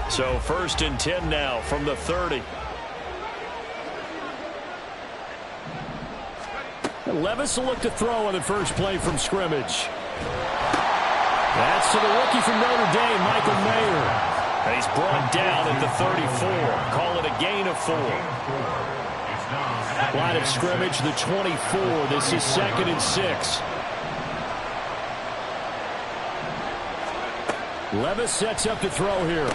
So 1st and 10 now from the 30. Levis will look to throw on the first play from scrimmage. That's to the rookie from Notre Dame, Michael Mayer. And he's brought down at the 34. Call it a gain of 4. Line of scrimmage, the 24. This is 2nd and 6. Levis sets up to throw here.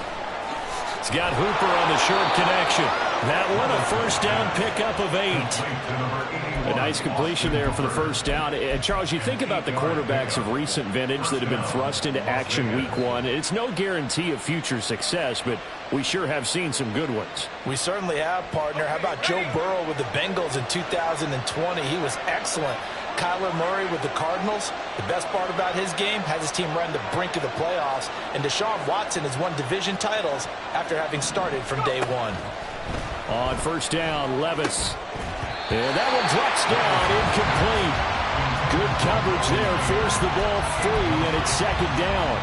He's got Hooper on the short connection. That one a first down pickup of 8. A nice completion there for the first down. And Charles, you think about the quarterbacks of recent vintage that have been thrust into action week 1. It's no guarantee of future success, but we sure have seen some good ones. We certainly have, partner. How about Joe Burrow with the Bengals in 2020? He was excellent. Kyler Murray with the Cardinals. The best part about his game has his team right on the brink of the playoffs. And Deshaun Watson has won division titles after having started from day 1. On first down, Levis. And that one drops down, incomplete. Good coverage there, forced the ball free, and it's 2nd down.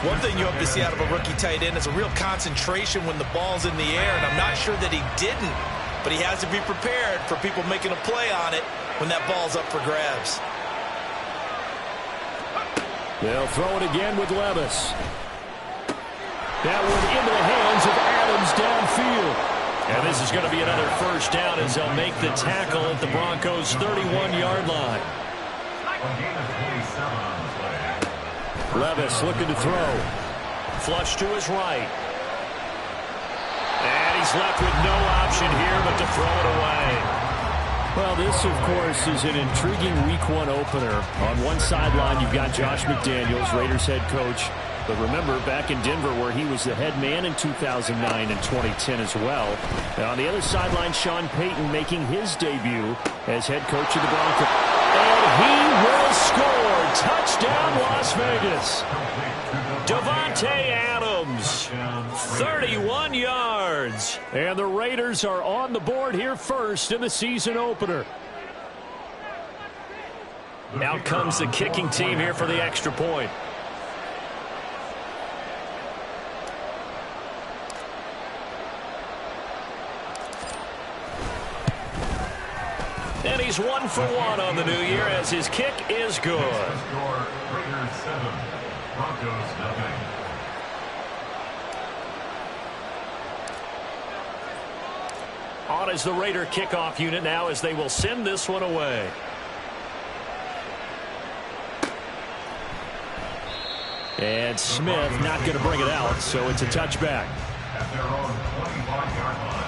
One thing you hope to see out of a rookie tight end is a real concentration when the ball's in the air, and I'm not sure that he didn't, but he has to be prepared for people making a play on it when that ball's up for grabs. They'll throw it again with Levis. That one into the hands of Adams downfield. And this is going to be another first down as they'll make the tackle at the Broncos' 31-yard line. Levis looking to throw. Flush to his right. And he's left with no option here but to throw it away. Well, this, of course, is an intriguing Week 1 opener. On one sideline, you've got Josh McDaniels, Raiders head coach. But remember, back in Denver where he was the head man in 2009 and 2010 as well. And on the other sideline, Sean Payton making his debut as head coach of the Broncos. And he will score. Touchdown, Las Vegas. Davante Adams, 31 yards. And the Raiders are on the board here first in the season opener. Out comes the kicking team here for the extra point. And he's 1 for 1 on the new year as his kick is good. Raiders 7, Broncos nothing. On is the Raider kickoff unit now as they will send this one away. And Smith not going to bring it out, so it's a touchback. At their own 25-yard line.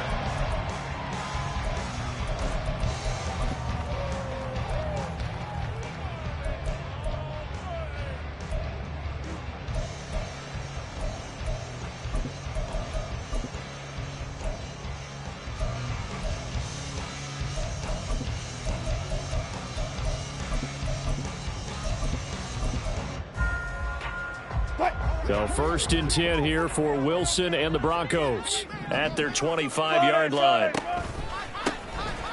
So 1st and 10 here for Wilson and the Broncos at their 25-yard line.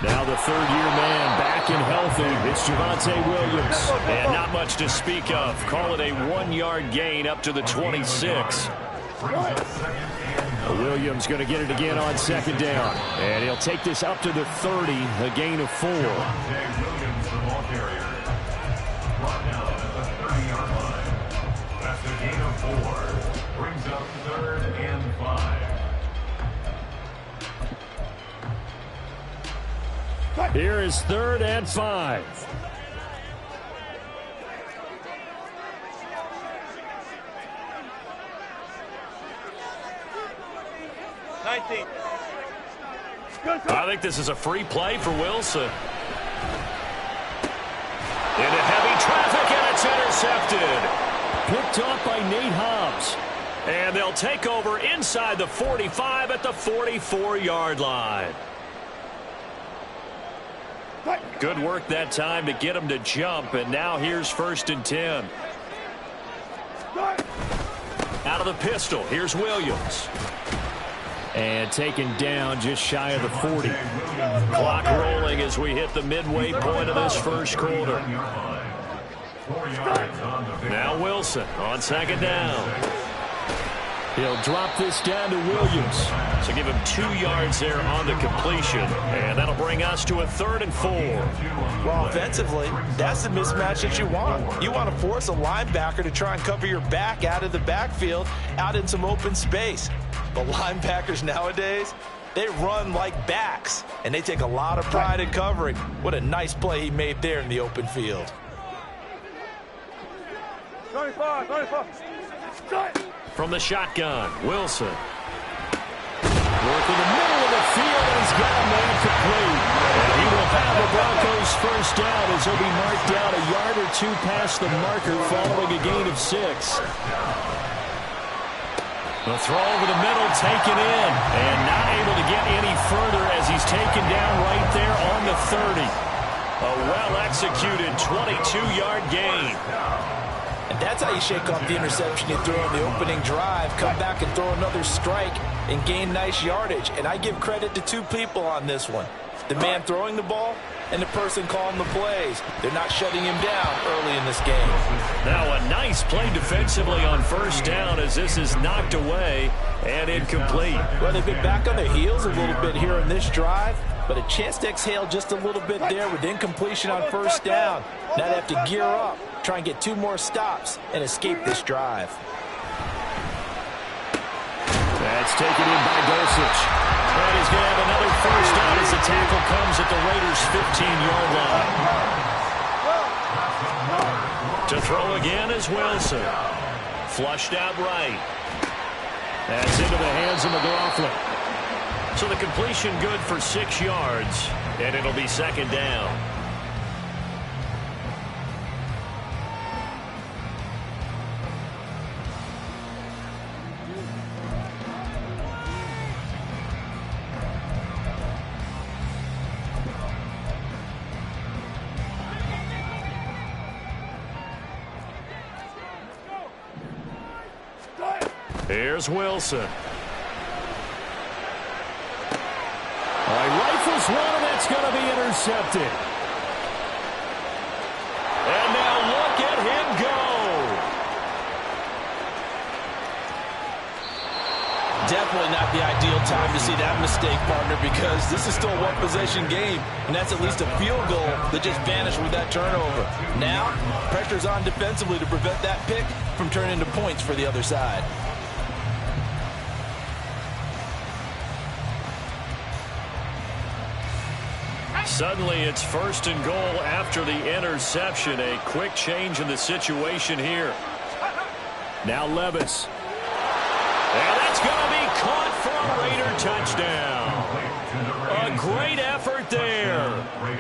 Now the third-year man back and healthy. It's Javonte Williams. And not much to speak of. Call it a 1-yard gain up to the 26. Williams going to get it again on 2nd down. And he'll take this up to the 30, a gain of 4. Williams, the ball carrier. Brought down at the 30-yard line. That's a gain of 4. Brings up 3rd and 5. Here is 3rd and 5. I think this is a free play for Wilson. Into heavy traffic, and it's intercepted. Picked off by Nate Hobbs. And they'll take over inside the 45 at the 44-yard line. Good work that time to get him to jump, and now here's 1st and 10. Out of the pistol, here's Williams. And taken down just shy of the 40. Clock rolling as we hit the midway point of this first quarter. Now Wilson on 2nd down. He'll drop this down to Williams. So give him 2 yards there on the completion. And that'll bring us to a 3rd and 4. Well, offensively, that's the mismatch that you want. You want to force a linebacker to try and cover your back out of the backfield, out in some open space. But linebackers nowadays, they run like backs, and they take a lot of pride in covering. What a nice play he made there in the open field. 25. From the shotgun, Wilson. Work in the middle of the field, and he's got a man complete. And he will have the Broncos first down as he'll be marked down a yard or 2 past the marker following a gain of 6. The throw over the middle, taken in, and not able to get any further as he's taken down right there on the 30. A well-executed 22-yard gain. And that's how you shake off the interception you throw in the opening drive, come back and throw another strike and gain nice yardage. And I give credit to 2 people on this one. The man throwing the ball and the person calling the plays. They're not shutting him down early in this game. Now a nice play defensively on first down as this is knocked away and incomplete. Well, they've been back on their heels a little bit here in this drive, but a chance to exhale just a little bit there with incompletion on first down. Now they have to gear up, try and get 2 more stops and escape this drive. That's taken in by Dulcich. And he's going to have another first down as the tackle comes at the Raiders' 15-yard line. To throw again is Wilson. Flushed out right. That's into the hands of McLaughlin. So the completion good for 6 yards, and it'll be 2nd down. Here's Wilson. He rifles one, and that's going to be intercepted. And now look at him go. Definitely not the ideal time to see that mistake, partner, because this is still a one-possession game, and that's at least a field goal that just vanished with that turnover. Now, pressure's on defensively to prevent that pick from turning into points for the other side. Suddenly it's 1st and goal after the interception. A quick change in the situation here. Now Levis. And that's going to be caught for a Raider touchdown. A great effort there.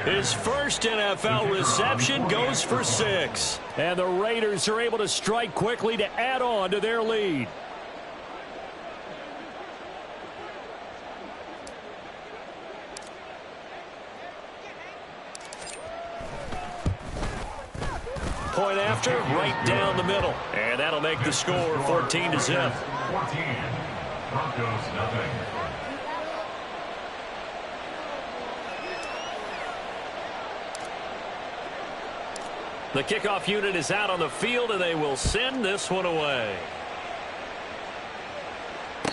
His first NFL reception goes for 6. And the Raiders are able to strike quickly to add on to their lead. Point after, right down the middle. And that'll make the score 14-0. 14. Broncos nothing. The kickoff unit is out on the field, and they will send this one away.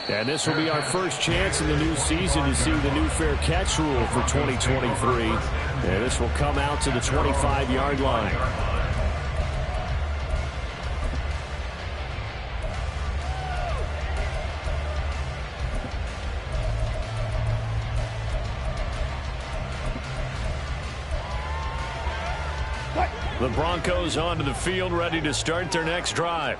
And this will be our first chance in the new season to see the new fair catch rule for 2023. And this will come out to the 25-yard line. The Broncos onto the field, ready to start their next drive.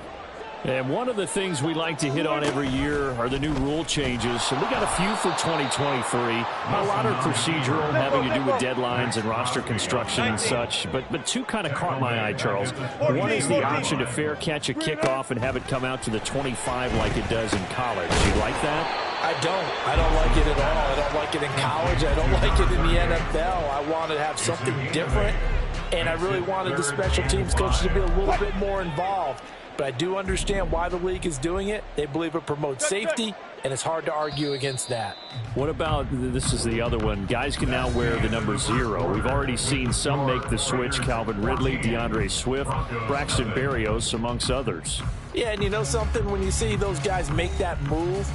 And one of the things we like to hit on every year are the new rule changes. And we got a few for 2023. A lot are procedural, having to do with deadlines and roster construction and such. But 2 kind of caught my eye, Charles. One is the option to fair catch a kickoff and have it come out to the 25 like it does in college. You like that? I don't like it at all. I don't like it in college. I don't like it in the NFL. I want to have something different. And I really wanted the special teams coaches to be a little bit more involved. But I do understand why the league is doing it. They believe it promotes safety and it's hard to argue against that. What about, this is the other one, guys can now wear the number 0. We've already seen some make the switch, Calvin Ridley, DeAndre Swift, Braxton Berrios, amongst others. Yeah, and you know something? When you see those guys make that move,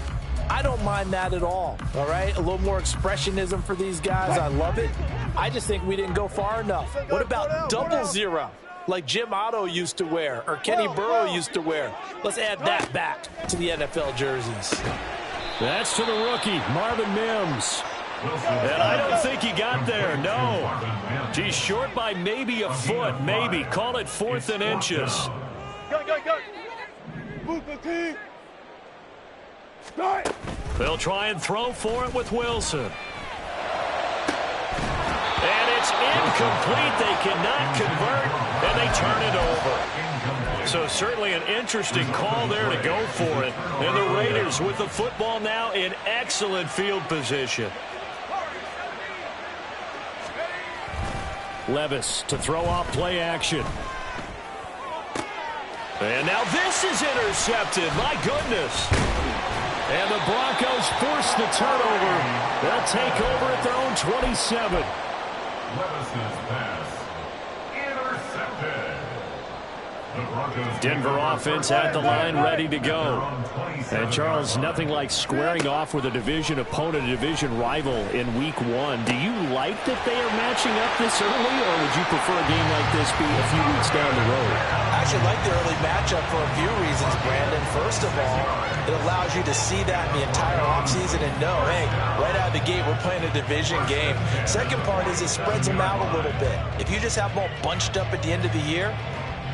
I don't mind that at all right? A little more expressionism for these guys. I love it. I just think we didn't go far enough. What about double 0? Like Jim Otto used to wear or Kenny Burrow used to wear. Let's add that back to the NFL jerseys. That's to the rookie, Marvin Mims. And I don't think he got there, no. He's short by maybe a foot, maybe. Call it 4th and inches. They'll try and throw for it with Wilson. And it's incomplete. They cannot convert, and they turn it over. So certainly an interesting call there to go for it. And the Raiders with the football now in excellent field position. Levis to throw off play action. And now this is intercepted. My goodness. And the Broncos force the turnover. They'll take over at their own 27. Levis's pass intercepted. Denver offense at the line, ready to go. And Charles, nothing like squaring off with a division opponent, a division rival in week 1. Do you like that they are matching up this early, or would you prefer a game like this be a few weeks down the road? I actually like the early matchup for a few reasons, Brandon. First of all, it allows you to see that in the entire offseason and know, hey, right out of the gate, we're playing a division game. Second part is it spreads them out a little bit. If you just have them all bunched up at the end of the year,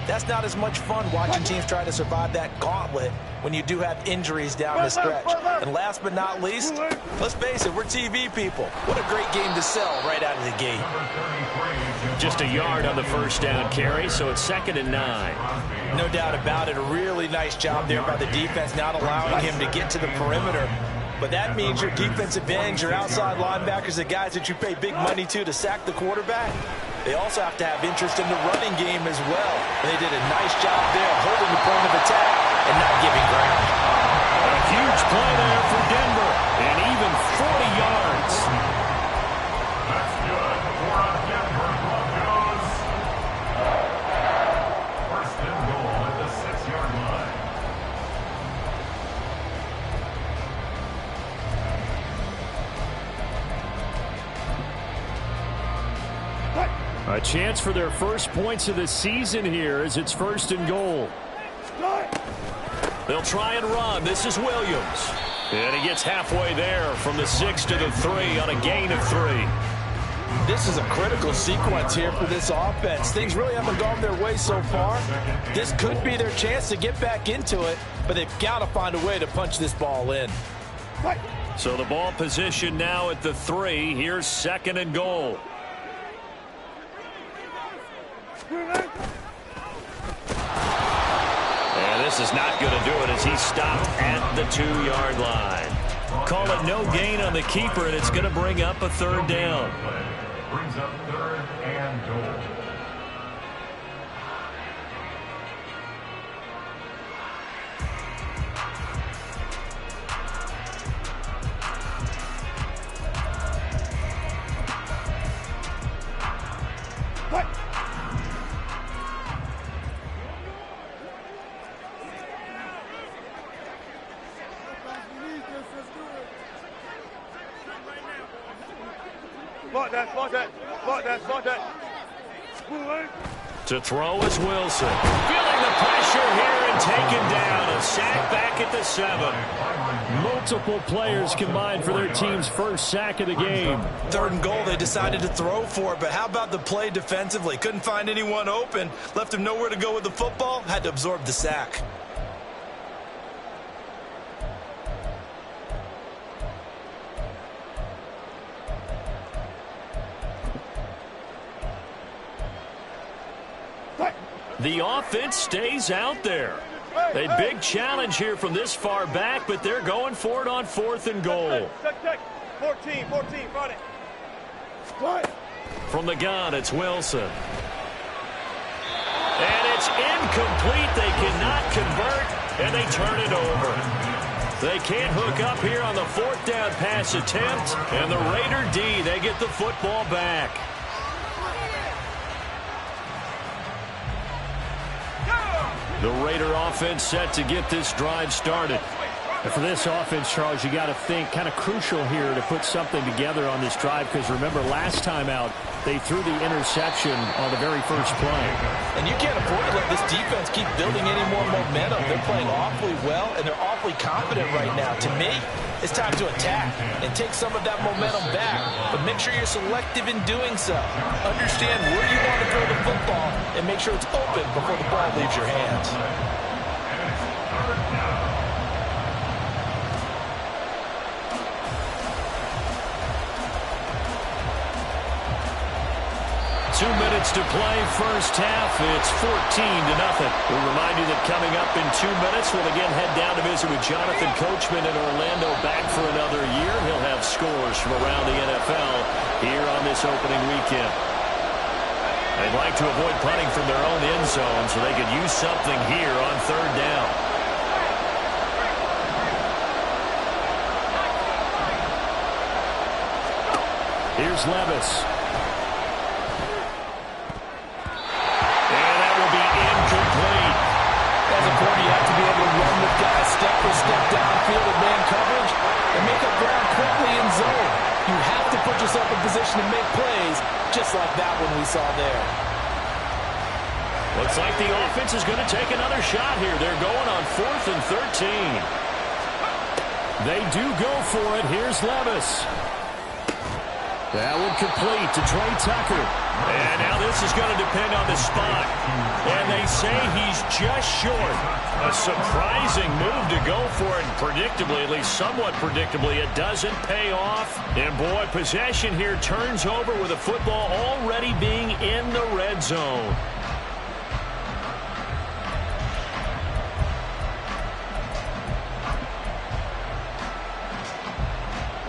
that's not as much fun watching teams try to survive that gauntlet when you do have injuries down the stretch. And last but not least, let's face it, we're TV people. What a great game to sell right out of the gate. Just a yard on the first down carry, so it's 2nd and 9. No doubt about it. A really nice job there by the defense, not allowing him to get to the perimeter. But that means your defensive ends, your outside linebackers, the guys that you pay big money to sack the quarterback, they also have to have interest in the running game as well. And they did a nice job there holding the point of attack and not giving ground. A huge play there for Denver, and even 40 yards. That's good for a Denver Broncos. First and goal at the 6-yard line. A chance for their first points of the season here as it's 1st and goal. They'll try and run. This is Williams. And he gets halfway there from the 6 to the 3 on a gain of 3. This is a critical sequence here for this offense. Things really haven't gone their way so far. This could be their chance to get back into it, but they've got to find a way to punch this ball in. So the ball position now at the 3. Here's 2nd and goal. And this is not going to do it as he's stopped at the 2-yard line. Call it no gain on the keeper, and it's going to bring up a 3rd down. Brings up 3rd and goal. To throw is Wilson. Feeling the pressure here and taken down. A sack back at the 7. Multiple players combined for their team's first sack of the game. 3rd and goal, they decided to throw for it, but how about the play defensively? Couldn't find anyone open. Left him nowhere to go with the football. Had to absorb the sack. The offense stays out there. A big challenge here from this far back, but they're going for it on 4th and goal. 14, run it. From the gun, it's Wilson. And it's incomplete. They cannot convert, and they turn it over. They can't hook up here on the 4th down pass attempt. And the Raider D, they get the football back. The Raider offense set to get this drive started. And for this offense, Charles, you got to think kind of crucial here to put something together on this drive, because remember last time out they threw the interception on the very first play. And you can't afford to let this defense keep building any more momentum. They're playing awfully well, and they're awfully confident right now. To me, it's time to attack and take some of that momentum back, but make sure you're selective in doing so. Understand where you want to throw the football and make sure it's open before the ball leaves your hands. 2 minutes to play, first half. It's 14-0. We'll remind you that coming up in 2 minutes, we'll again head down to visit with Jonathan Coachman in Orlando, back for another year. He'll have scores from around the NFL here on this opening weekend. They'd like to avoid punting from their own end zone, so they could use something here on 3rd down. Here's Levis. You have to be able to run with guys step for step downfield with man coverage and make up ground quickly in zone. You have to put yourself in position to make plays, just like that one we saw there. Looks like the offense is going to take another shot here. They're going on 4th and 13. They do go for it. Here's Levis. That one complete to Trey Tucker. And now this is going to depend on the spot. And they say he's just short. A surprising move to go for it. And predictably, at least somewhat predictably, it doesn't pay off. And boy, possession here turns over with the football already being in the red zone.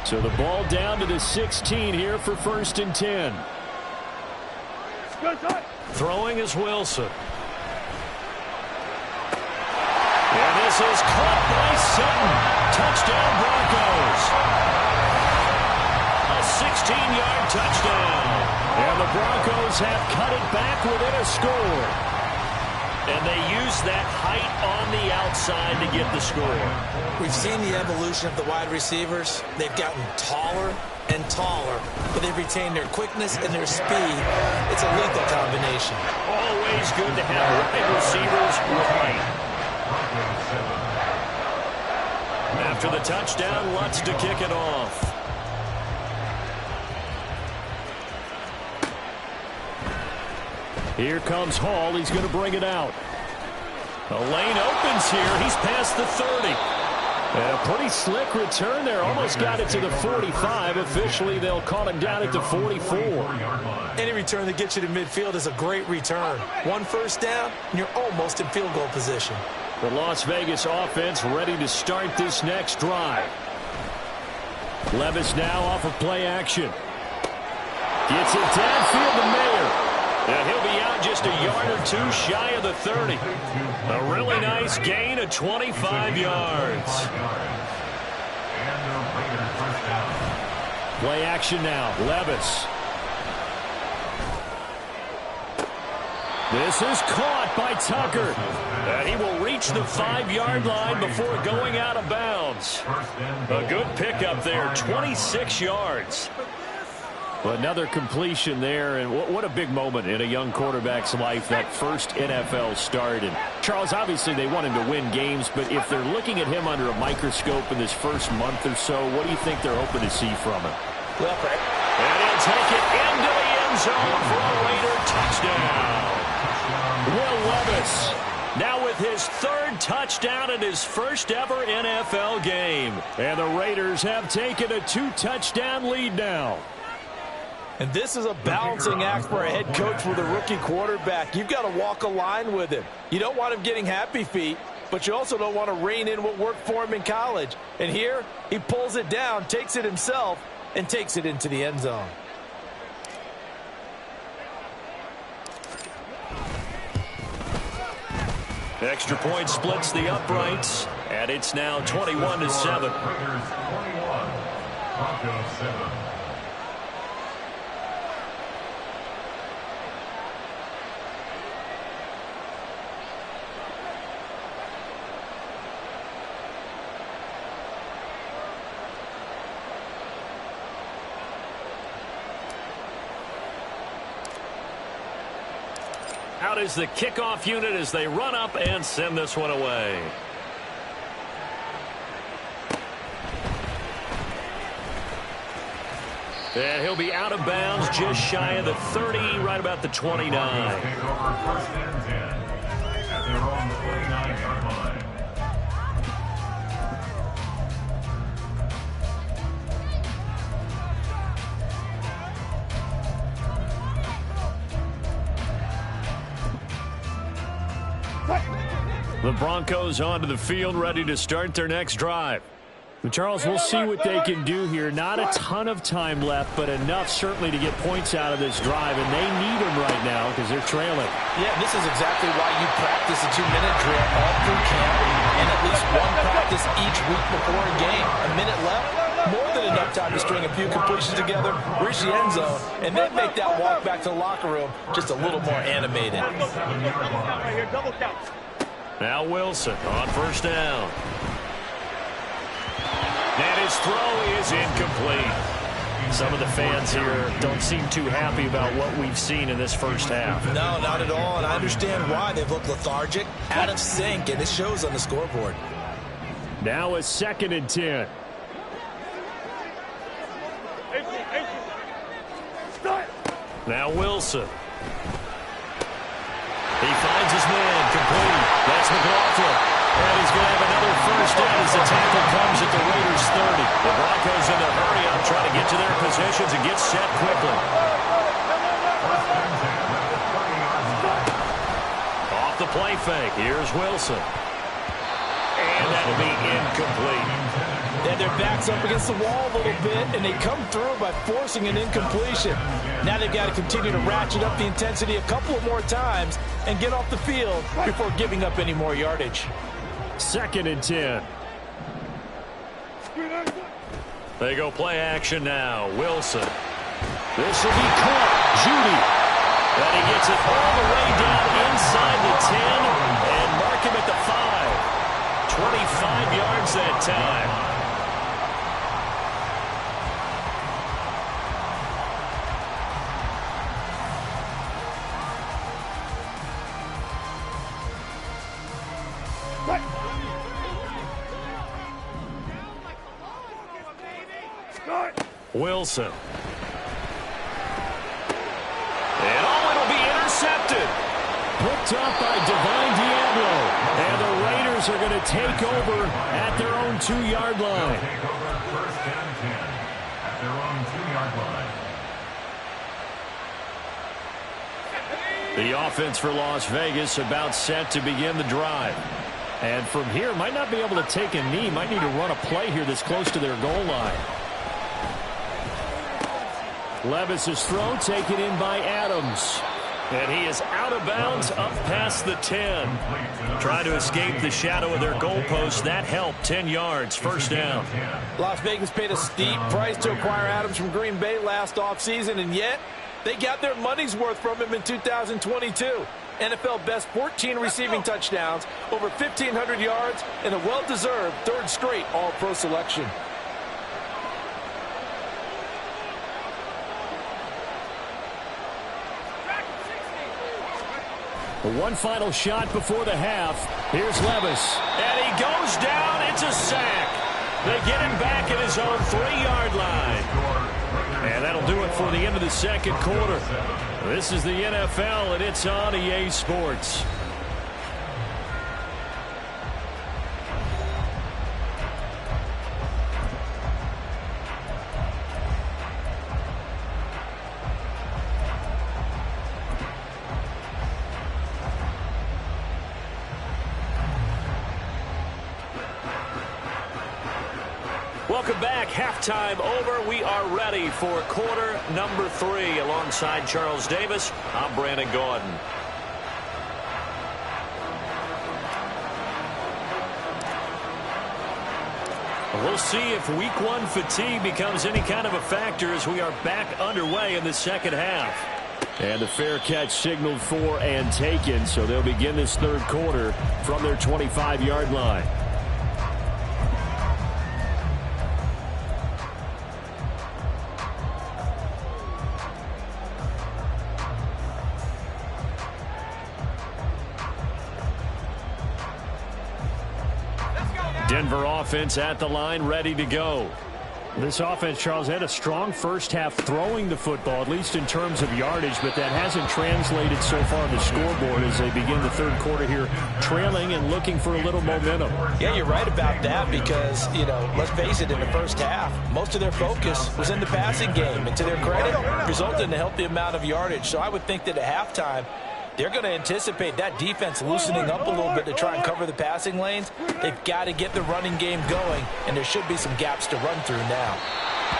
So the ball down to the 16 here for 1st and 10. Throwing is Wilson. And this is caught by Sutton. Touchdown Broncos. A 16-yard touchdown. And the Broncos have cut it back within a score. And they use that height on the outside to get the score. We've seen the evolution of the wide receivers. They've gotten taller and taller, but they've retained their quickness and their speed. It's a lethal combination. Always good to have wide receivers with height. After the touchdown, Lutz to kick it off. Here comes Hall. He's going to bring it out. The lane opens here. He's past the 30. And a pretty slick return there. Almost got it to the 45. Officially, they'll call him down at the 44. Any return that gets you to midfield is a great return. 1 first down, and you're almost in field goal position. The Las Vegas offense ready to start this next drive. Levis now off of play action. Gets it downfield to Mayer. And he'll be out just a yard or two shy of the 30. A really nice gain of 25 yards. Play action now. Levis. This is caught by Tucker. And he will reach the 5-yard line before going out of bounds. A good pickup there, 26 yards. Well, another completion there, and what a big moment in a young quarterback's life, that first NFL start. And Charles, obviously they want him to win games, but if they're looking at him under a microscope in this first month or so, what do you think they're hoping to see from him? Well, and he'll take it into the end zone for a Raider touchdown. Will Levis now with his 3rd touchdown in his first ever NFL game. And the Raiders have taken a 2-touchdown lead now. And this is a balancing act for a head coach with a rookie quarterback. You've got to walk a line with him. You don't want him getting happy feet, but you also don't want to rein in what worked for him in college. And here, he pulls it down, takes it himself, and takes it into the end zone. Extra point splits the uprights. And it's now 21-7. Raiders 21, Broncos 7. Out is the kickoff unit as they run up and send this one away. And he'll be out of bounds just shy of the 30, right about the 29. Take over first and 10 at their own 29-yard line. The Broncos onto the field, ready to start their next drive. Charles, we'll see what they can do here. Not a ton of time left, but enough certainly to get points out of this drive, and they need them right now because they're trailing. Yeah, this is exactly why you practice a 2-minute drill all through camp and at least one practice each week before a game. A minute left, more than enough time to string a few completions together, reach the end zone, and then make that walk back to the locker room just a little more animated. Now Wilson on first down. And his throw is incomplete. Some of the fans here don't seem too happy about what we've seen in this first half. No, not at all, and I understand why. They've looked lethargic, out of sync, and it shows on the scoreboard. Now a 2nd and 10. Now Wilson. He finds his man, complete. That's McLaughlin. And he's going to have another first down as the tackle comes at the Raiders' 30. The Broncos in a hurry up, trying to get to their positions and get set quickly. Off the play fake. Here's Wilson. And that'll be incomplete. Then their back's up against the wall a little bit, and they come through by forcing an incompletion. Now they've got to continue to ratchet up the intensity a couple of more times and get off the field before giving up any more yardage. 2nd and 10. They go play action now. Wilson. This will be caught. Judy. And he gets it all the way down inside the 10 and mark him at the 5. 25 yards that time. Wilson. And it'll be intercepted. Picked up by Divine Diablo. And the Raiders are going to take over at their own 2-yard line. Take over first and 10 at their own 2-yard line. The offense for Las Vegas about set to begin the drive. And from here, might not be able to take a knee. Might need to run a play here that's close to their goal line. Levis's throw taken in by Adams. And he is out of bounds up past the 10. Trying to escape the shadow of their goalpost. That helped. 10 yards. First down. Las Vegas paid a steep price to acquire Adams from Green Bay last offseason, and yet they got their money's worth from him in 2022. NFL best 14 receiving touchdowns, over 1,500 yards, and a well-deserved third straight All-Pro selection. One final shot before the half. Here's Levis. And he goes down. It's a sack. They get him back at his own 3-yard line. And that'll do it for the end of the second quarter. This is the NFL, and it's on EA Sports. Welcome back. Halftime over. We are ready for quarter number 3. Alongside Charles Davis, I'm Brandon Gordon. We'll see if week one fatigue becomes any kind of a factor as we are back underway in the second half. And the fair catch signaled for and taken, so they'll begin this third quarter from their 25-yard line. Denver offense at the line, ready to go. This offense, Charles, had a strong first half throwing the football, at least in terms of yardage, but that hasn't translated so far on the scoreboard as they begin the third quarter here, trailing and looking for a little momentum. Yeah, you're right about that because, let's face it, in the first half, most of their focus was in the passing game. And to their credit, resulted in a healthy amount of yardage. So I would think that at halftime, they're going to anticipate that defense loosening up a little bit to try and cover the passing lanes. They've got to get the running game going, and there should be some gaps to run through now.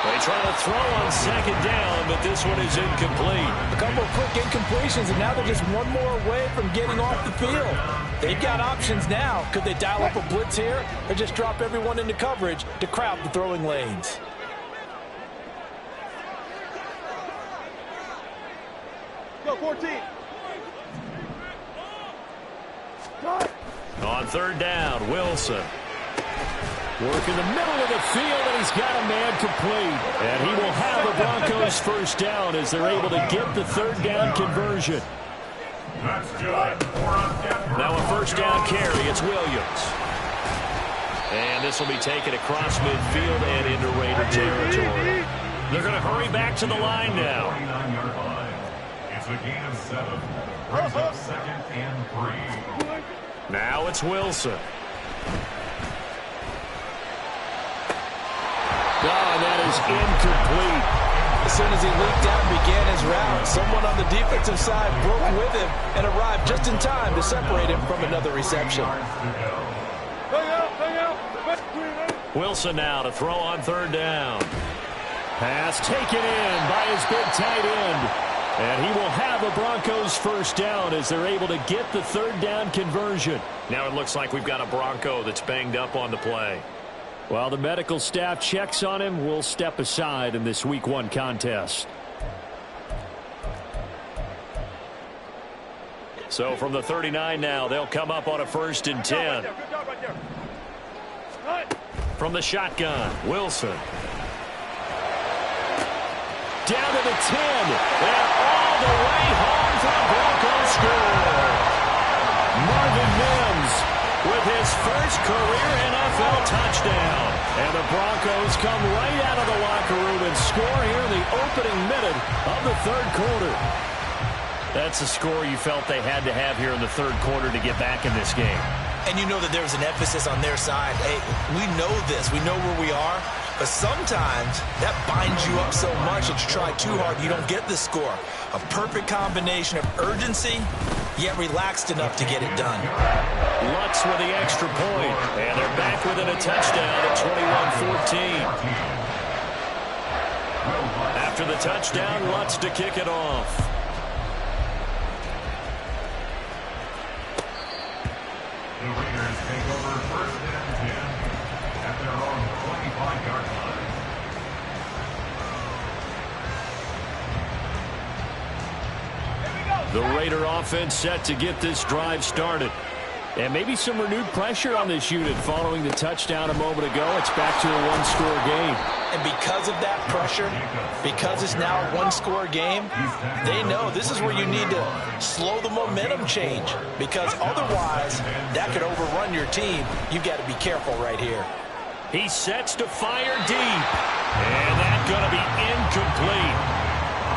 They try to throw on second down, but this one is incomplete. A couple of quick incompletions, and now they're just one more away from getting off the field. They've got options now. Could they dial up a blitz here or just drop everyone into coverage to crowd the throwing lanes? Go, 14. On third down, Wilson. Work in the middle of the field, and he's got a man complete. And he will have the Broncos first down as they're able to get the third down conversion. That's good. Now a first down carry. It's Williams. And this will be taken across midfield and into Raider territory. They're going to hurry back to the line now. 29-yard line. It's a gain of 7. Brings up 2nd and 3. Now it's Wilson. And that is incomplete. As soon as he leaped out and began his route, someone on the defensive side broke with him and arrived just in time to separate him from another reception. Wilson now to throw on third down. Pass taken in by his big tight end. And he will have the Broncos first down as they're able to get the third down conversion. Now it looks like we've got a Bronco that's banged up on the play. Well, the medical staff checks on him. We'll step aside in this week one contest. So from the 39 now, they'll come up on a 1st and 10. From the shotgun, Wilson. Down to the 10, and all the way home for the Broncos score. Marvin Mims with his first career NFL touchdown. And the Broncos come right out of the locker room and score here in the opening minute of the third quarter. That's the score you felt they had to have here in the third quarter to get back in this game. And you know that there was an emphasis on their side. Hey, we know this. We know where we are. But sometimes that binds you up so much that you try too hard, you don't get the score. A perfect combination of urgency, yet relaxed enough to get it done. Lutz with the extra point, and they're back within a touchdown at 21-14. After the touchdown, Lutz to kick it off. The Raiders take over 1st and 10 at their own 25-yard line. The Raider offense set to get this drive started. And maybe some renewed pressure on this unit following the touchdown a moment ago. It's back to a one-score game. And because of that pressure, because it's now a one-score game, they know this is where you need to slow the momentum change. Because otherwise, that could overrun your team. You've got to be careful right here. He sets to fire deep. And that's going to be incomplete.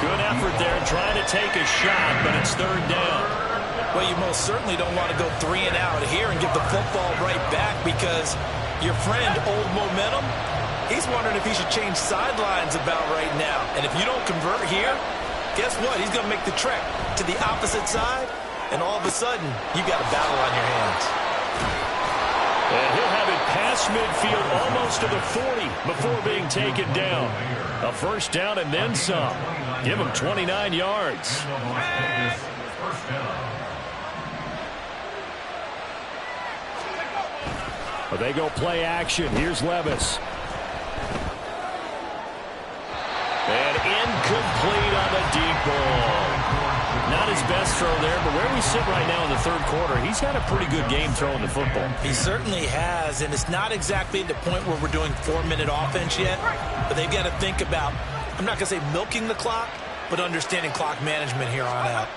Good effort there trying to take a shot, but it's third down. Well, you most certainly don't want to go 3 and out here and give the football right back because your friend, Old Momentum, he's wondering if he should change sidelines about right now. And if you don't convert here, guess what? He's going to make the trek to the opposite side, and all of a sudden, you've got a battle on your hands. And he'll have it past midfield almost to the 40 before being taken down. A first down and then some. Give him 29 yards. Well, they go play action. Here's Levis. And incomplete on the deep ball. Not his best throw there, but where we sit right now in the third quarter, he's had a pretty good game throwing the football. He certainly has, and it's not exactly the point where we're doing 4-minute offense yet, but they've got to think about, I'm not going to say milking the clock, but understanding clock management here on out.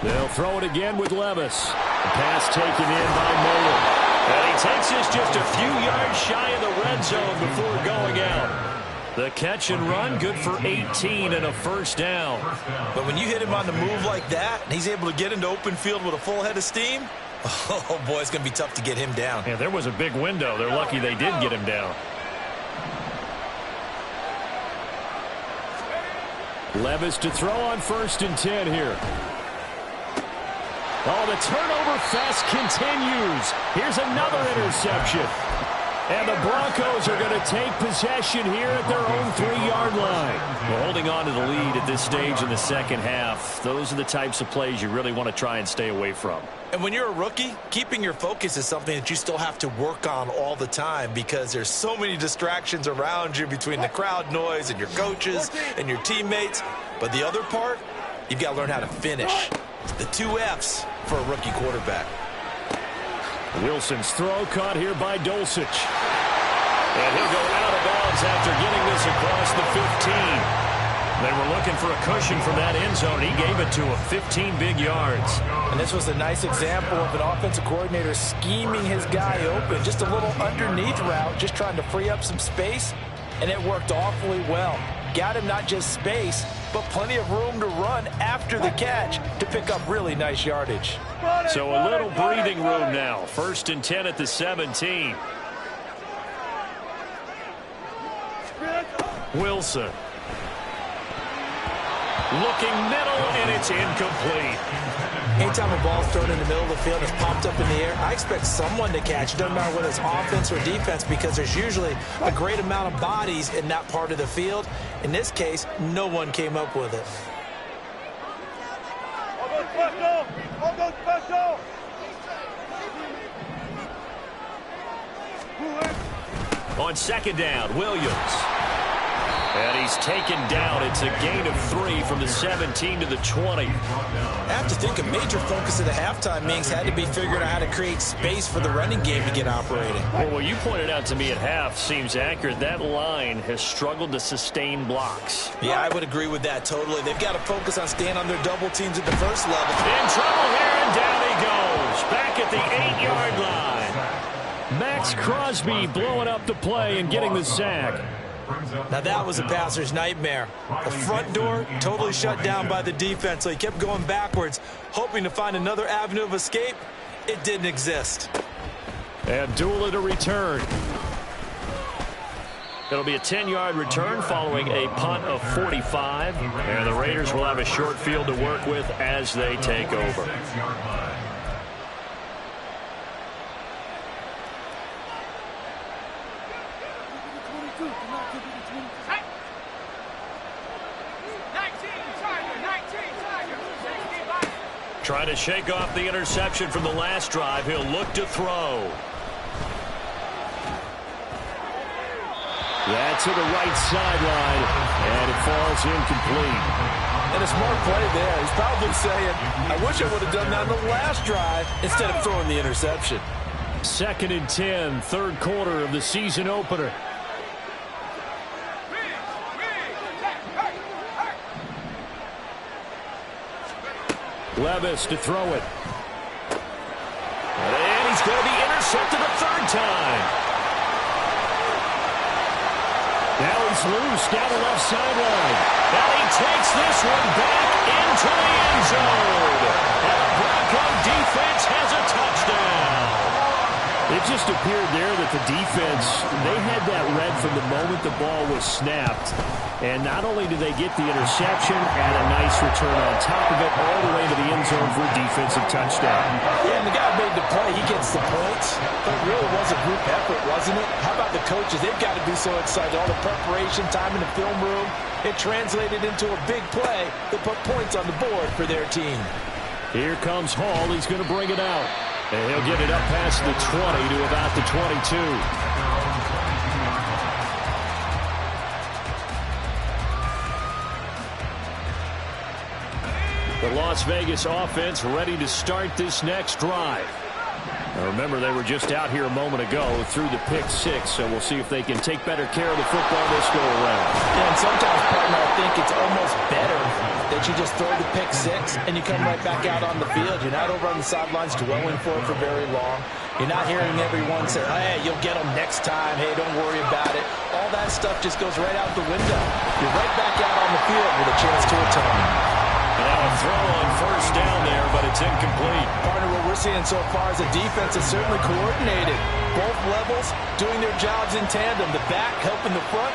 They'll throw it again with Levis. The pass taken in by Moore. And he takes us just a few yards shy of the red zone before going out. The catch and run, good for 18 and a first down. But when you hit him on the move like that, and he's able to get into open field with a full head of steam, oh boy, it's going to be tough to get him down. Yeah, there was a big window. They're lucky they did get him down. Levis to throw on 1st and 10 here. Oh, the turnover fest continues. Here's another interception. And the Broncos are going to take possession here at their own 3-yard line. Well, holding on to the lead at this stage in the second half, those are the types of plays you really want to try and stay away from. And when you're a rookie, keeping your focus is something that you still have to work on all the time because there's so many distractions around you between the crowd noise and your coaches and your teammates. But the other part, you've got to learn how to finish. The 2 F's for a rookie quarterback. Wilson's throw caught here by Dulcich. And he'll go out of bounds after getting this across the 15. They were looking for a cushion from that end zone. He gave it to him, 15 big yards. And this was a nice example of an offensive coordinator scheming his guy open. Just a little underneath route, just trying to free up some space. And it worked awfully well. Got him not just space, but plenty of room to run after the catch to pick up really nice yardage. So a little breathing room now. 1st and 10 at the 17. Wilson. Looking middle, and it's incomplete. Anytime a ball's thrown in the middle of the field and it's popped up in the air, I expect someone to catch. It doesn't matter whether it's offense or defense because there's usually a great amount of bodies in that part of the field. In this case, no one came up with it. On 2nd down, Williams. And he's taken down. It's a gain of 3 from the 17 to the 20. I have to think a major focus of the halftime meetings had to be figuring out how to create space for the running game to get operating. Well, what you pointed out to me at half seems accurate. That line has struggled to sustain blocks. Yeah, I would agree with that totally. They've got to focus on staying on their double teams at the first level. In trouble here, and down he goes. Back at the 8-yard line. Max Crosby blowing up the play and getting the sack. Now that was a passer's nightmare. The front door totally shut down by the defense, so he kept going backwards, hoping to find another avenue of escape. It didn't exist. Abdullah to return. It'll be a 10-yard return following a punt of 45. And the Raiders will have a short field to work with as they take over. Trying to shake off the interception from the last drive. He'll look to throw. That's to the right sideline, and it falls incomplete. And a smart play there. He's probably saying, I wish I would have done that on the last drive instead of throwing the interception. 2nd and 10, 3rd quarter of the season opener. Levis to throw it. And he's going to be intercepted a 3rd time. Now he's loose down the left sideline. And he takes this one back into the end zone. And the Bronco defense has a touchdown. It just appeared there that the defense, they had that read from the moment the ball was snapped. And not only did they get the interception, add a nice return on top of it, all the way to the end zone for a defensive touchdown. Yeah, and the guy made the play. He gets the points. But it really was a group effort, wasn't it? How about the coaches? They've got to be so excited. All the preparation, time in the film room, it translated into a big play that put points on the board for their team. Here comes Hall. He's going to bring it out. And he'll get it up past the 20 to about the 22. The Las Vegas offense ready to start this next drive. Now remember, they were just out here a moment ago through the pick six, so we'll see if they can take better care of the football this go around. Yeah, and sometimes, partner, I think it's almost better that you just throw the pick six and you come right back out on the field. You're not over on the sidelines dwelling for it for very long. You're not hearing everyone say, hey, you'll get them next time. Hey, don't worry about it. All that stuff just goes right out the window. You're right back out on the field with a chance to atone. And now a throw on first down there, but it's incomplete. Partner, what we're seeing so far is the defense is certainly coordinated. Both levels doing their jobs in tandem. The back helping the front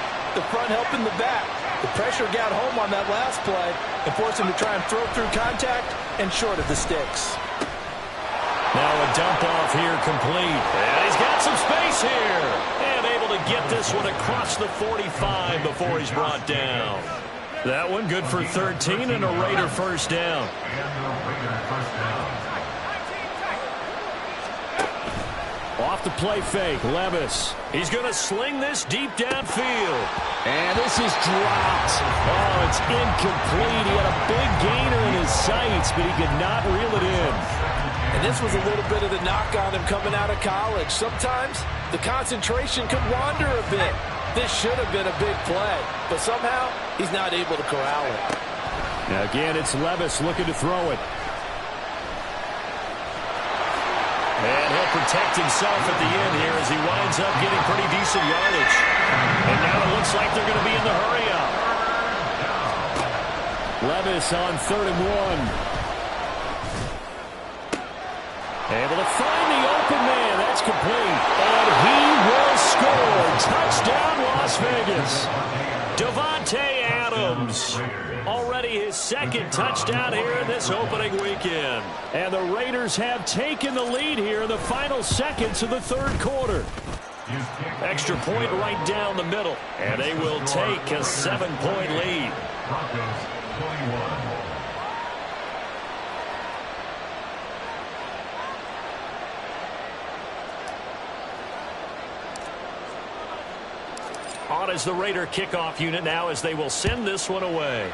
helping the back. The pressure got home on that last play and forced him to try and throw through contact and short of the sticks. Now a dump off here complete. And he's got some space here. And able to get this one across the 45 before he's brought down. That one good for 13 and a Raider first down. Off the play fake, Levis. He's going to sling this deep downfield. And this is dropped. Oh, it's incomplete. He had a big gainer in his sights, but he could not reel it in. And this was a little bit of the knock on him coming out of college. Sometimes the concentration could wander a bit. This should have been a big play, but somehow he's not able to corral it. Now again, it's Levis looking to throw it. And he'll protect himself at the end here as he winds up getting pretty decent yardage. And now it looks like they're going to be in the hurry-up. Levis on 3rd and 1. Able to find the open man. That's complete. And he will score. Touchdown, Las Vegas. Davante Adams. Already his second touchdown here in this opening weekend. And the Raiders have taken the lead here in the final seconds of the third quarter. Extra point right down the middle. And they will take a 7-point lead. Broncos 21. On is the Raider kickoff unit now as they will send this one away.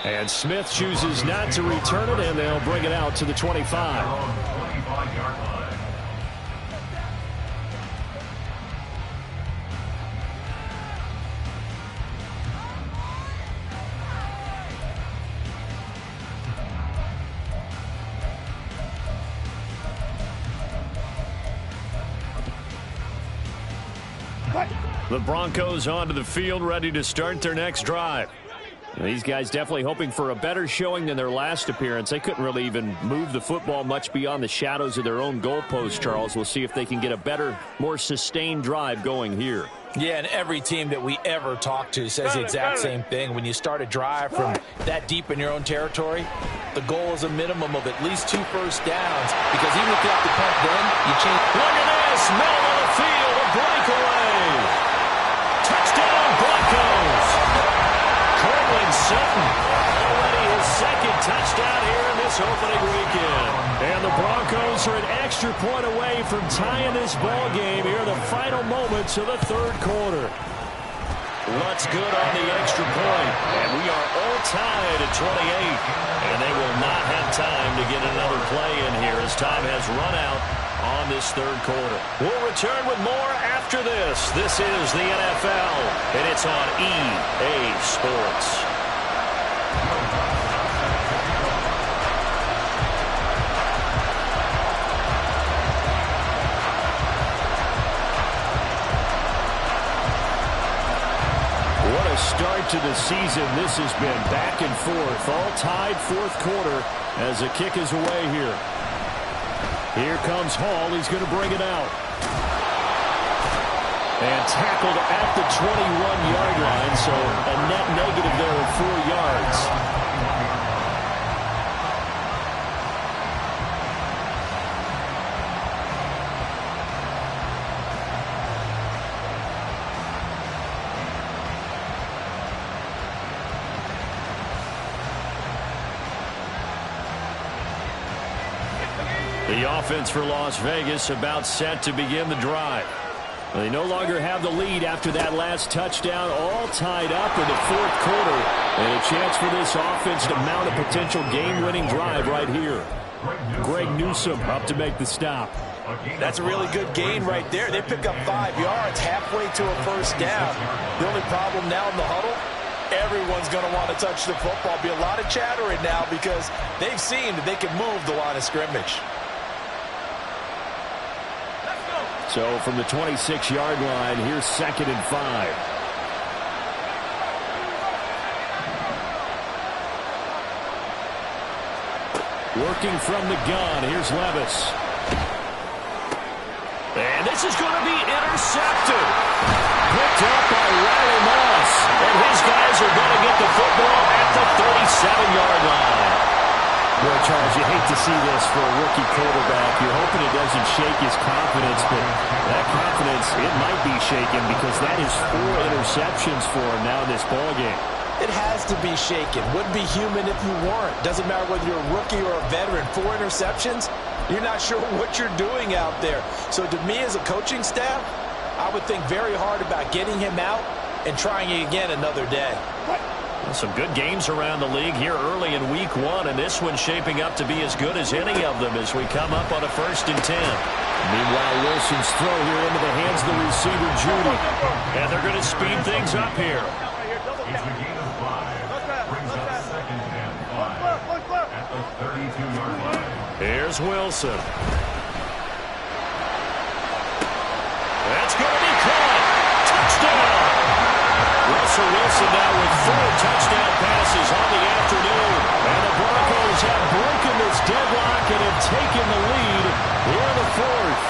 And Smith chooses not to return it, and they'll bring it out to the 25. 25-yard line. The Broncos onto the field, ready to start their next drive. And these guys definitely hoping for a better showing than their last appearance. They couldn't really even move the football much beyond the shadows of their own goalpost, Charles. We'll see if they can get a better, more sustained drive going here. Yeah, and every team that we ever talk to says the exact same thing. When you start a drive from that deep in your own territory, the goal is a minimum of at least 2 first downs. Because even if you have to punt then, you change. Look at this, middle of the field, a breakaway. Touchdown, Broncos. Cortland Sutton, already his second touchdown here in this opening weekend. And the Broncos are an extra point away from tying this ball game here in the final moments of the third quarter. What's good on the extra point? And we are all tied at 28. And they will not have time to get another play in here as time has run out on this third quarter. We'll return with more after this. This is the NFL, and it's on EA Sports. What a start to the season. This has been back and forth, all tied fourth quarter as the kick is away here. Here comes Hall. He's going to bring it out. And tackled at the 21-yard line, so a net negative there of 4 yards. The offense for Las Vegas about set to begin the drive. They no longer have the lead after that last touchdown, all tied up in the fourth quarter. And a chance for this offense to mount a potential game-winning drive right here. Greg Newsome up to make the stop. That's a really good gain right there. They pick up 5 yards halfway to a first down. The only problem now in the huddle, everyone's going to want to touch the football. Be a lot of chattering now because they've seen that they can move the line of scrimmage. So from the 26-yard line, here's 2nd and 5. Working from the gun, here's Levis. And this is going to be intercepted. Picked up by Riley Moss. And his guys are going to get the football at the 37-yard line. Boy, Charles, you hate to see this for a rookie quarterback. You're hoping it doesn't shake his confidence, but that confidence, it might be shaken because that is 4 interceptions for him now in this ballgame. It has to be shaken. Wouldn't be human if you weren't. Doesn't matter whether you're a rookie or a veteran. 4 interceptions, you're not sure what you're doing out there. So to me as a coaching staff, I would think very hard about getting him out and trying it again another day. Some good games around the league here early in week 1, and this one's shaping up to be as good as any of them as we come up on a 1st and 10. Meanwhile, Wilson's throw here into the hands of the receiver, Judy. And they're going to speed things up here. It's a gain of 5. Brings up 2nd and 5 at the 32-yard line. Here's Wilson. That's going to be caught. Touchdown. Russell Wilson now with 4 touchdown passes on the afternoon. And the Broncos have broken this deadlock and have taken the lead here in the 4th.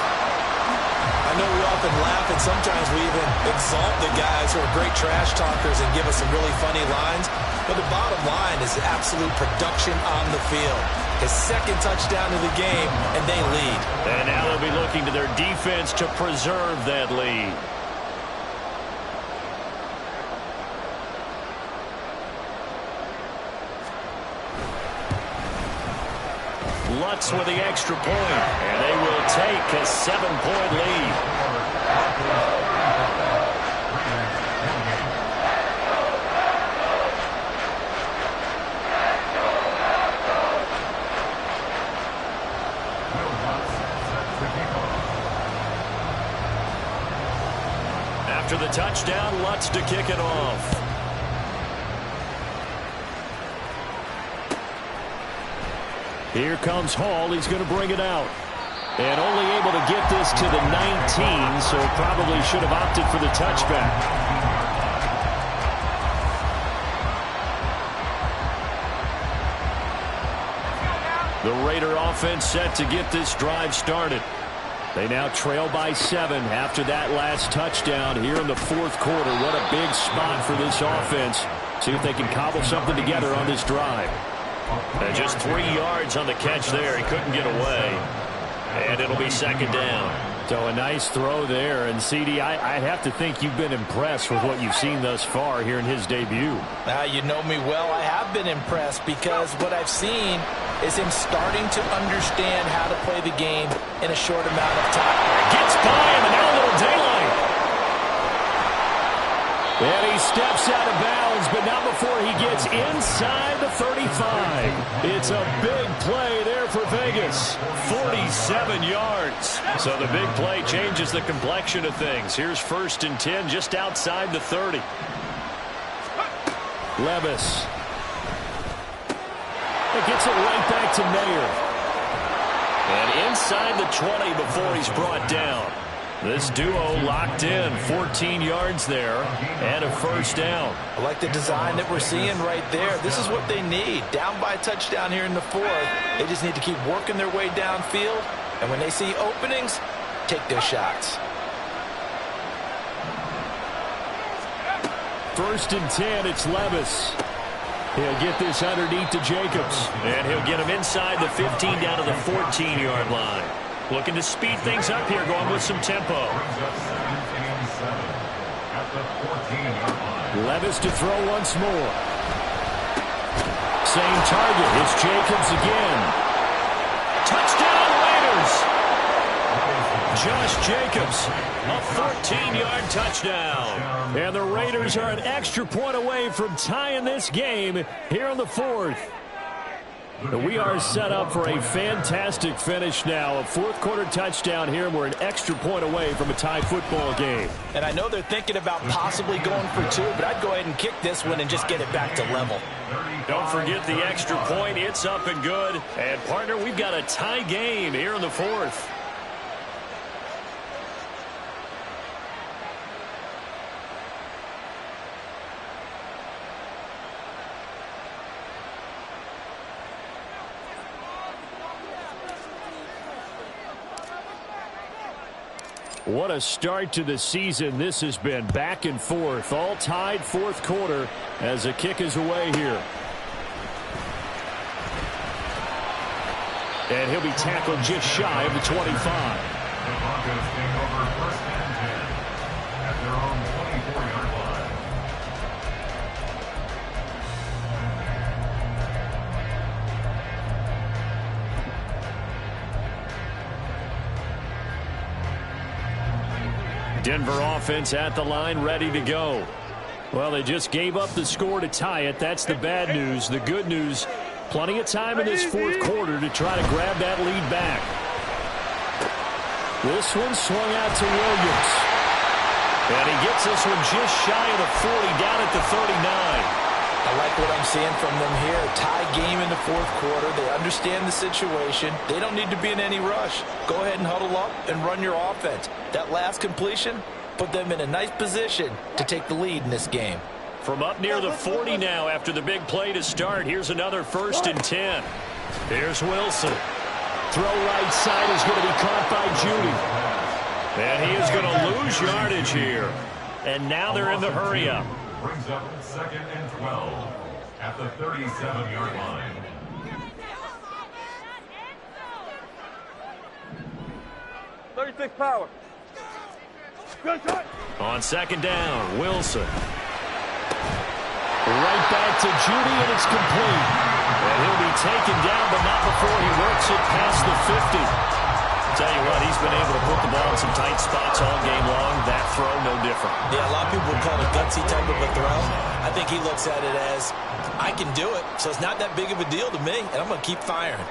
I know we often laugh and sometimes we even exalt the guys who are great trash talkers and give us some really funny lines. But the bottom line is absolute production on the field. His 2nd touchdown of the game, and they lead. And now they'll be looking to their defense to preserve that lead. Lutz with the extra point, and they will take a 7-point lead. After the touchdown, Lutz to kick it off. Here comes Hall. He's going to bring it out. And only able to get this to the 19, so probably should have opted for the touchback. The Raider offense set to get this drive started. They now trail by 7 after that last touchdown here in the 4th quarter. What a big spot for this offense. See if they can cobble something together on this drive. Just 3 yards on the catch there. He couldn't get away. And it'll be 2nd down. So a nice throw there. And, CD, I'd have to think you've been impressed with what you've seen thus far here in his debut. You know me well. I have been impressed because what I've seen is him starting to understand how to play the game in a short amount of time. Gets by him, and now a little daylight. And he steps out of bounds, but not before he gets inside the 35. It's a big play there for Vegas. 47 yards. So the big play changes the complexion of things. Here's 1st and 10 just outside the 30. Levis. It gets it right back to Mayer. And inside the 20 before he's brought down. This duo locked in, 14 yards there, and a 1st down. I like the design that we're seeing right there. This is what they need. Down by a touchdown here in the 4th. They just need to keep working their way downfield. And when they see openings, take their shots. 1st and 10, it's Levis. He'll get this underneath to Jacobs. And he'll get him inside the 15 down to the 14-yard line. Looking to speed things up here, going with some tempo. Levis to throw once more. Same target. It's Jacobs again. Touchdown Raiders! Josh Jacobs, a 14-yard touchdown. And the Raiders are an extra point away from tying this game here in the fourth. We are set up for a fantastic finish now. A fourth-quarter touchdown here, and we're an extra point away from a tie football game. And I know they're thinking about possibly going for two, but I'd go ahead and kick this one and just get it back to level. Don't forget the extra point. It's up and good. And, partner, we've got a tie game here in the fourth. What a start to the season this has been. Back and forth, all tied fourth quarter as a kick is away here. And he'll be tackled just shy of the 25. The Broncos take over first and 10 at their own 24-yard line. Denver offense at the line, ready to go. Well, they just gave up the score to tie it. That's the bad news. The good news, plenty of time in this fourth quarter to try to grab that lead back. This one swung out to Williams. And he gets this one just shy of the 40, down at the 39. I like what I'm seeing from them here. Tie game in the fourth quarter. They understand the situation. They don't need to be in any rush. Go ahead and huddle up and run your offense. That last completion put them in a nice position to take the lead in this game. From up near the 40 now after the big play to start. Here's another 1st and 10. Here's Wilson. Throw right side is going to be caught by Judy. And he is going to lose yardage here. And now they're in the hurry-up. Brings up 2nd and 12 at the 37-yard line. Power. On 2nd down, Wilson. Right back to Judy, and it's complete. And he'll be taken down, but not before he works it past the 50. Tell you what, he's been able to put the ball in some tight spots all game long. That throw, no different. Yeah, a lot of people would call it a gutsy type of a throw. I think he looks at it as, I can do it, so it's not that big of a deal to me, and I'm going to keep firing.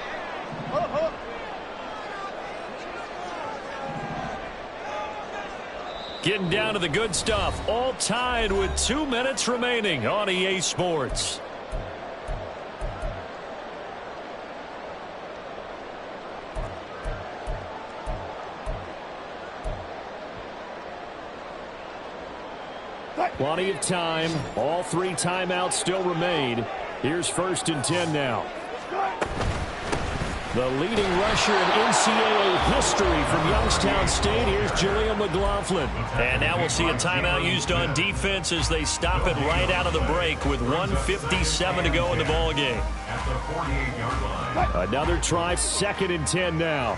Getting down to the good stuff. All tied with 2 minutes remaining on EA Sports. Plenty of time. All 3 timeouts still remain. Here's 1st and 10 now. The leading rusher in NCAA history from Youngstown State. Here's Julian McLaughlin. And now we'll see a timeout used on defense as they stop it right out of the break with 1:57 to go in the ballgame. At the 48-yard line. Another try, 2nd and 10 now.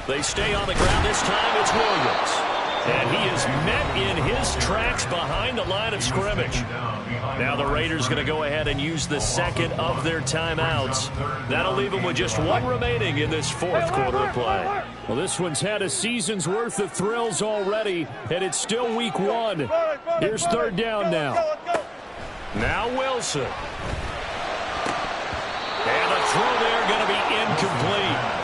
They stay on the ground. This time it's Williams. And he is met in his tracks behind the line of scrimmage. Now the Raiders going to go ahead and use the 2nd of their timeouts. That'll leave them with just 1 remaining in this fourth quarter of play. Well, this one's had a season's worth of thrills already, and it's still week 1. Here's 3rd down now. Now Wilson. And the throw there going to be incomplete.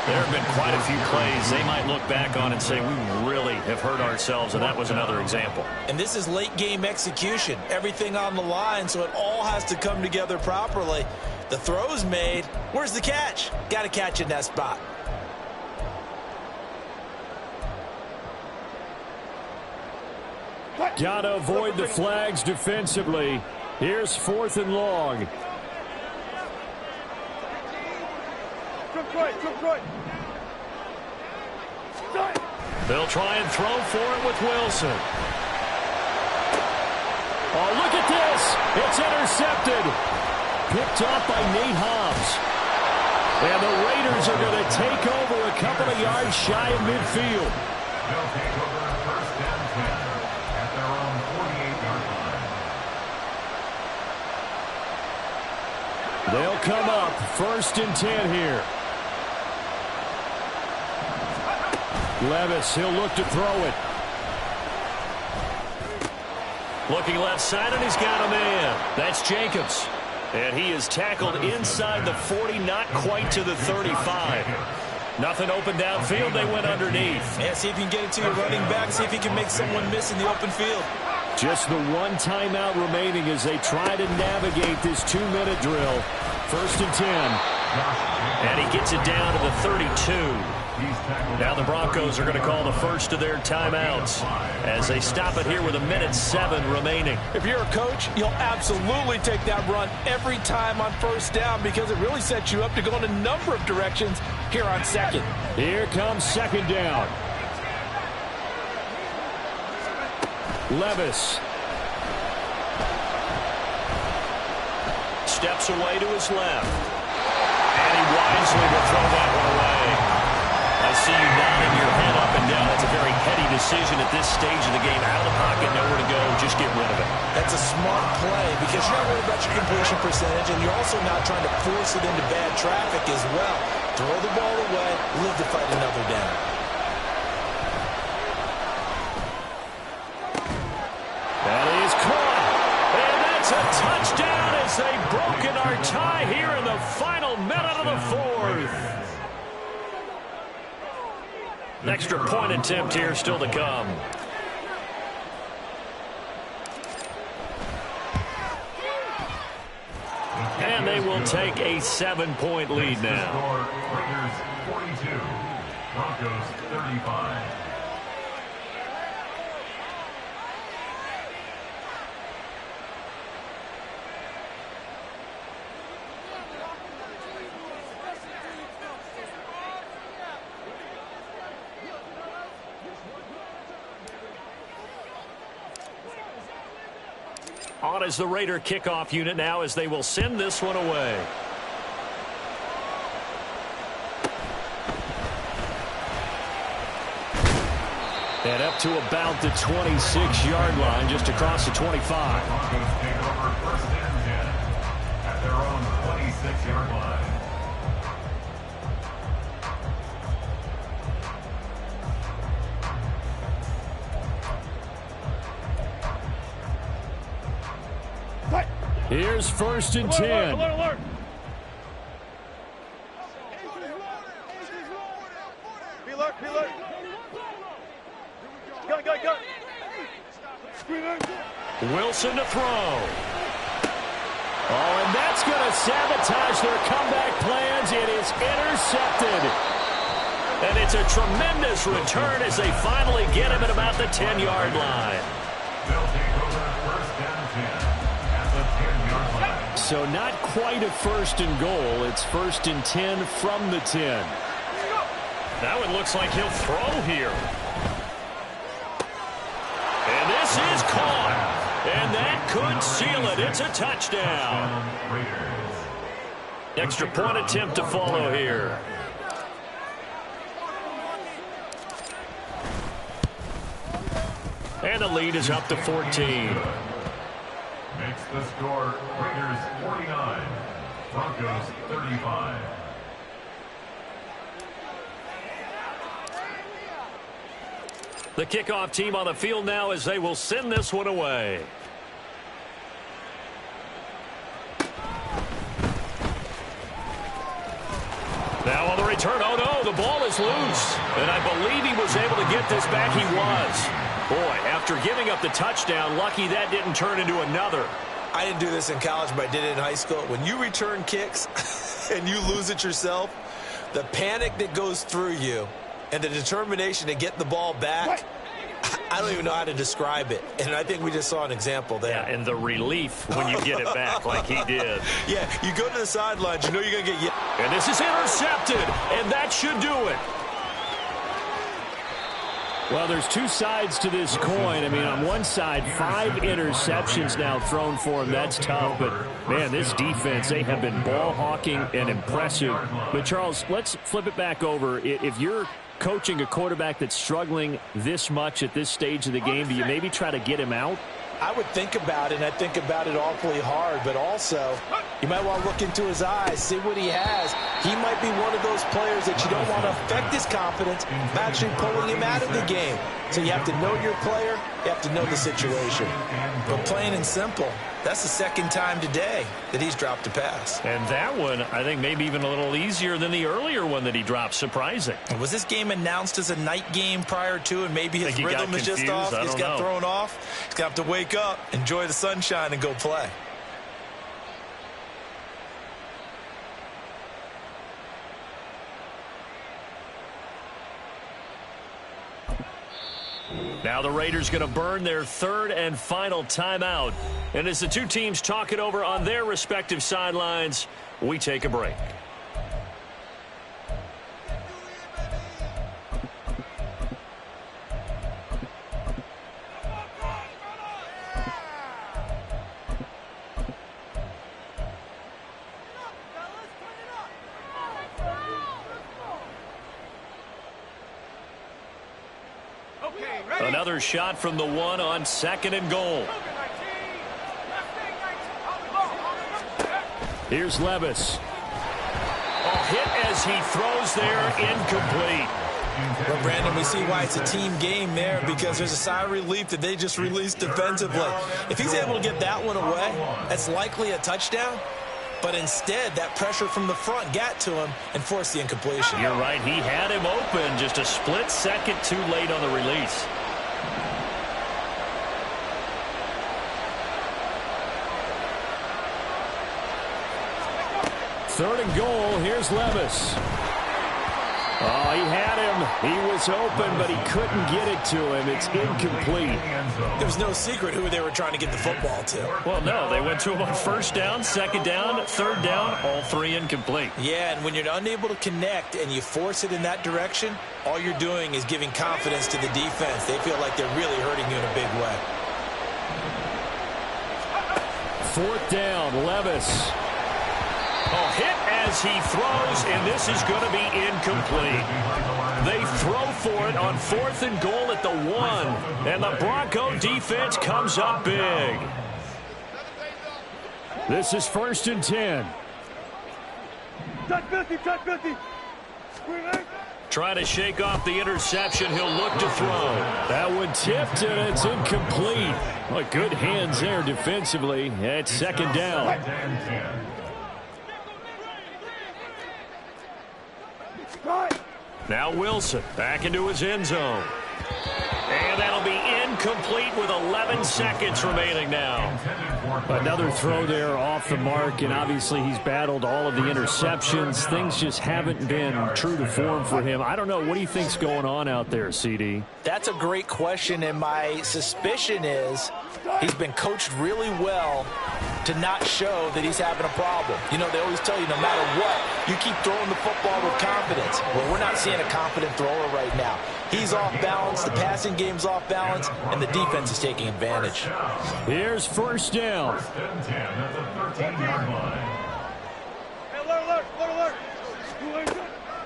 There have been quite a few plays they might look back on and say, we really have hurt ourselves, and that was another example. And this is late game execution. Everything on the line, so it all has to come together properly. The throw's made. Where's the catch? Got to catch in that spot. Got to avoid the flags defensively. Here's 4th and long. They'll try and throw for it with Wilson. Oh, look at this. It's intercepted. Picked off by Nate Hobbs. And the Raiders are going to take over a couple of yards shy of midfield. They'll take over 1st and 10 at their own 48-yard line. They'll come up 1st and 10 here. Levis, he'll look to throw it. Looking left side, and he's got a man. That's Jacobs. And he is tackled inside the 40, not quite to the 35. Nothing open downfield. They went underneath. Yeah, see if you can get it to your running back. See if you can make someone miss in the open field. Just the one timeout remaining as they try to navigate this 2-minute drill. 1st and 10. And he gets it down to the 32. Now the Broncos are going to call the first of their timeouts as they stop it here with 1:07 remaining. If you're a coach, you'll absolutely take that run every time on 1st down because it really sets you up to go in a number of directions here on 2nd. Here comes 2nd down. Levis. Steps away to his left. And he wisely will throw that one away. I see you nodding your head up and down. That's a very heady decision at this stage of the game. Out of the pocket, nowhere to go. Just get rid of it. That's a smart play because you're not worried about your completion percentage, and you're also not trying to force it into bad traffic as well. Throw the ball away, live to fight another down. That is caught. And that's a touchdown as they've broken our tie here in the final minute of the 4th. An extra point attempt here still to come. And they will take a 7-point lead now. Raiders 42, Broncos 35. On is the Raider kickoff unit now as they will send this one away. And up to about the 26-yard line, just across the 25. Broncos take over 1st and 10 at their own 26-yard line. Here's 1st and 10. Alert, alert. Be alert, be alert. Go. Wilson to throw. Oh, and that's going to sabotage their comeback plans. It is intercepted. And it's a tremendous return as they finally get him at about the 10-yard line. They'll take over 1st and 10 at the 10-yard line. So not quite a 1st and goal. It's 1st and 10 from the 10. That one looks like he'll throw here. And this is caught. And that could seal it. It's a touchdown. Extra point attempt to follow here. And the lead is up to 14. Makes the score Raiders 49, Broncos 35. The kickoff team on the field now as they will send this one away. Now on the return, oh no, the ball is loose. And I believe he was able to get this back. He was. Boy, after giving up the touchdown, lucky that didn't turn into another. I didn't do this in college, but I did it in high school. When you return kicks and you lose it yourself, the panic that goes through you and the determination to get the ball back, I don't even know how to describe it. And I think we just saw an example there. Yeah, and the relief when you get it back like he did. Yeah, you go to the sidelines, you know you're going to get... And this is intercepted, and that should do it. Well, there's two sides to this coin. I mean, on one side, 5 interceptions now thrown for him. That's tough. But, man, this defense, they have been ball hawking and impressive. But, Charles, let's flip it back over. If you're coaching a quarterback that's struggling this much at this stage of the game, do you maybe try to get him out? I would think about it, and I think about it awfully hard, but also you might want to look into his eyes, see what he has. He might be one of those players that you don't want to affect his confidence by actually pulling him out of the game. So you have to know your player, you have to know the situation. But plain and simple, that's the second time today that he's dropped a pass. And that one, I think, maybe even a little easier than the earlier one that he dropped. Surprising. Was this game announced as a night game prior to, and maybe his rhythm is just off? He's got thrown off. He's going to have to wake up, enjoy the sunshine, and go play. Now the Raiders going to burn their third and final timeout. And as the two teams talk it over on their respective sidelines, we take a break. Another shot from the one on 2nd and goal. Here's Levis. Hit as he throws there, incomplete. Well, Brandon, we see why it's a team game there, because there's a sigh of relief that they just released defensively. If he's able to get that one away, that's likely a touchdown. But instead, that pressure from the front got to him and forced the incompletion. You're right. He had him open, just a split second too late on the release. Third and goal. Here's Levis. Oh, he had him. He was open, but he couldn't get it to him. It's incomplete. There was no secret who they were trying to get the football to. Well, no. They went to him on 1st down, 2nd down, 3rd down, all 3 incomplete. Yeah, and when you're unable to connect and you force it in that direction, all you're doing is giving confidence to the defense. They feel like they're really hurting you in a big way. 4th down, Levis. Hit as he throws, and this is going to be incomplete. They throw for it on 4th and goal at the 1, and the Bronco defense comes up big. This is 1st and 10. Touch 50, touch 50. Trying to shake off the interception. He'll look to throw. That one tipped, and it's incomplete. Well, good hands there defensively. It's 2nd down. Now Wilson back into his end zone. And that'll be incomplete with 11 seconds remaining now. Another throw there off the mark, and obviously he's battled all of the interceptions. Things just haven't been true to form for him. I don't know. What do you think's going on out there, CD? That's a great question, and my suspicion is he's been coached really well to not show that he's having a problem. You know, they always tell you no matter what, you keep throwing the football with confidence. Well, we're not seeing a confident thrower right now. He's off balance, the passing game's off balance, and the defense is taking advantage. Here's 1st down.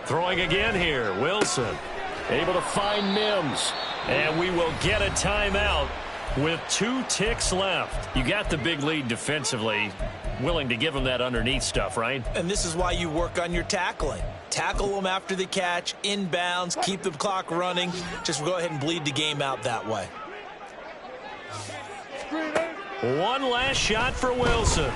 Throwing again here, Wilson. Able to find Mims. And we will get a timeout with 2 ticks left. You got the big lead defensively. Willing to give them that underneath stuff, right? And this is why you work on your tackling. Tackle them after the catch, inbounds, keep the clock running. Just go ahead and bleed the game out that way. One last shot for Wilson.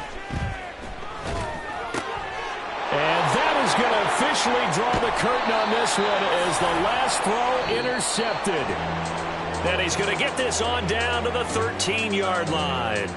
And that is going to officially draw the curtain on this one as the last throw intercepted. And he's going to get this on down to the 13-yard line.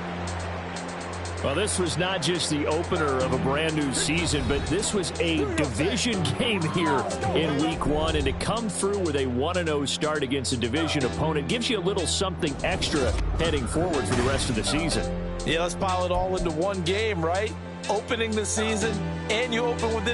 Well, this was not just the opener of a brand new season, but this was a division game here in week 1. And to come through with a 1-0 start against a division opponent gives you a little something extra heading forward for the rest of the season. Yeah, let's pile it all into one game, right? Opening the season, and you open within